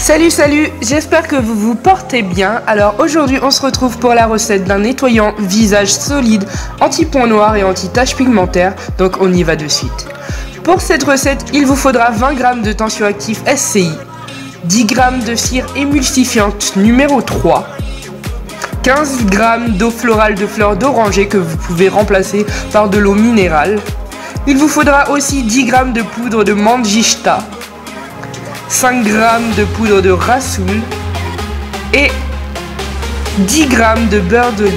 Salut, j'espère que vous vous portez bien. Alors aujourd'hui on se retrouve pour la recette d'un nettoyant visage solide, anti-point noir et anti-taches pigmentaires. Donc on y va de suite. Pour cette recette, il vous faudra 20 g de tensioactif SCI, 10 g de cire émulsifiante numéro 3, 15 g d'eau florale de fleurs d'oranger que vous pouvez remplacer par de l'eau minérale. Il vous faudra aussi 10 g de poudre de mangista, 5 g de poudre de rassoul et 10 g de beurre d'olive,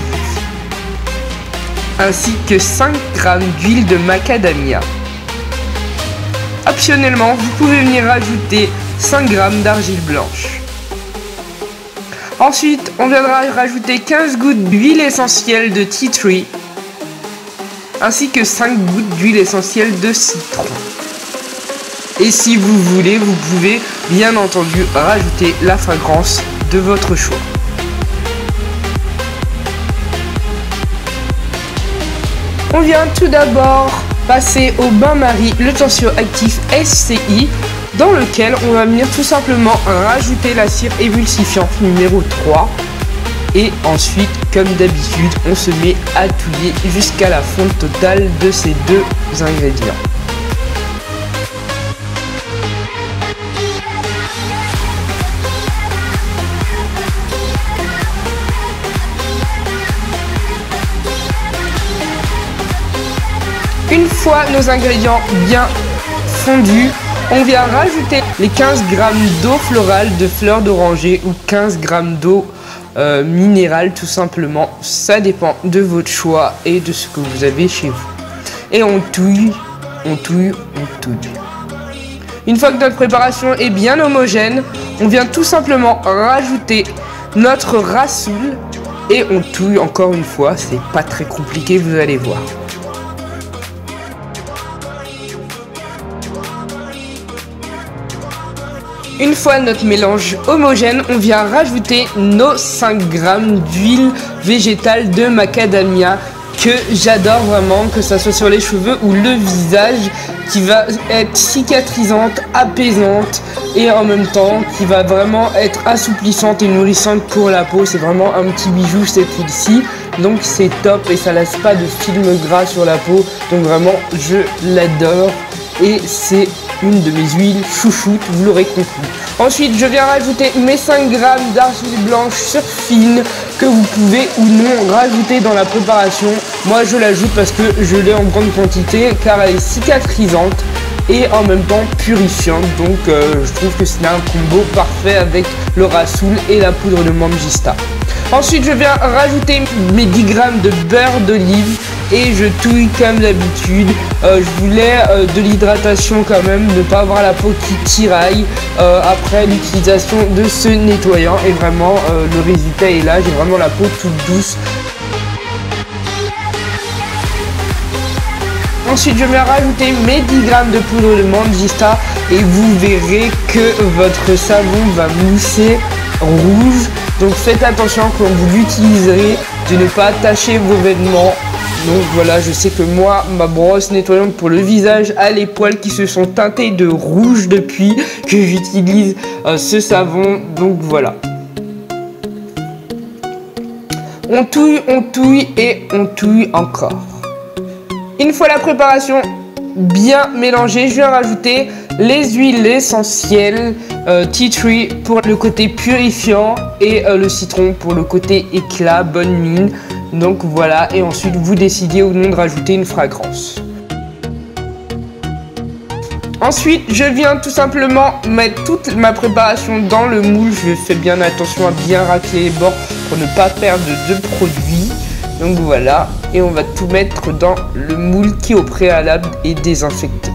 ainsi que 5 g d'huile de macadamia. Optionnellement, vous pouvez venir rajouter 5 g d'argile blanche. Ensuite, on viendra rajouter 15 gouttes d'huile essentielle de tea tree, ainsi que 5 gouttes d'huile essentielle de citron. Et si vous voulez, vous pouvez bien entendu rajouter la fragrance de votre choix. On vient tout d'abord passer au bain-marie le tensioactif SCI, dans lequel on va venir tout simplement rajouter la cire émulsifiante numéro 3. Et ensuite, comme d'habitude, on se met à touiller jusqu'à la fonte totale de ces deux ingrédients. Une fois nos ingrédients bien fondus, on vient rajouter les 15 g d'eau florale de fleurs d'oranger ou 15 g d'eau minérale tout simplement. Ça dépend de votre choix et de ce que vous avez chez vous. Et on touille. Une fois que notre préparation est bien homogène, on vient tout simplement rajouter notre rassoul et on touille encore une fois. C'est pas très compliqué, vous allez voir. Une fois notre mélange homogène, on vient rajouter nos 5 g d'huile végétale de macadamia que j'adore vraiment, que ça soit sur les cheveux ou le visage, qui va être cicatrisante, apaisante et en même temps qui va vraiment être assouplissante et nourrissante pour la peau. C'est vraiment un petit bijou cette huile-ci, donc c'est top et ça laisse pas de film gras sur la peau, donc vraiment je l'adore et c'est une de mes huiles chouchoutes, vous l'aurez compris. Ensuite, je viens rajouter mes 5 g d'argile blanche surfine que vous pouvez ou non rajouter dans la préparation. Moi, je l'ajoute parce que je l'ai en grande quantité car elle est cicatrisante et en même temps purifiante. Donc, je trouve que c'est un combo parfait avec le rassoul et la poudre de mangista. Ensuite, je viens rajouter mes 10 g de beurre d'olive et je touille comme d'habitude. Je voulais de l'hydratation quand même, ne pas avoir la peau qui tiraille après l'utilisation de ce nettoyant. Et vraiment, le résultat est là, j'ai vraiment la peau toute douce. Ensuite, je viens rajouter mes 10 g de poudre de mangista et vous verrez que votre savon va mousser rouge. Donc faites attention quand vous l'utiliserez de ne pas tacher vos vêtements. Donc voilà, je sais que moi, ma brosse nettoyante pour le visage a les poils qui se sont teintés de rouge depuis que j'utilise ce savon. Donc voilà. On touille et on touille encore. Une fois la préparation bien mélangée, je viens rajouter les huiles essentielles, tea tree pour le côté purifiant et le citron pour le côté éclat, bonne mine. Donc voilà, et ensuite vous décidez ou non de rajouter une fragrance. Ensuite, je viens tout simplement mettre toute ma préparation dans le moule. Je fais bien attention à bien racler les bords pour ne pas perdre de produit. Donc voilà, et on va tout mettre dans le moule qui au préalable est désinfecté.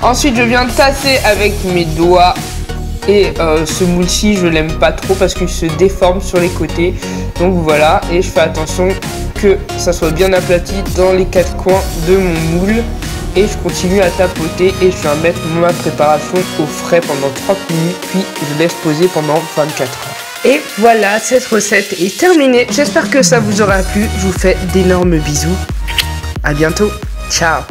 Ensuite, je viens tasser avec mes doigts. Et ce moule-ci, je l'aime pas trop parce qu'il se déforme sur les côtés. Donc voilà, et je fais attention que ça soit bien aplati dans les quatre coins de mon moule. Et je continue à tapoter et je viens mettre ma préparation au frais pendant 30 minutes. Puis je laisse poser pendant 24 heures. Et voilà, cette recette est terminée. J'espère que ça vous aura plu. Je vous fais d'énormes bisous. À bientôt. Ciao.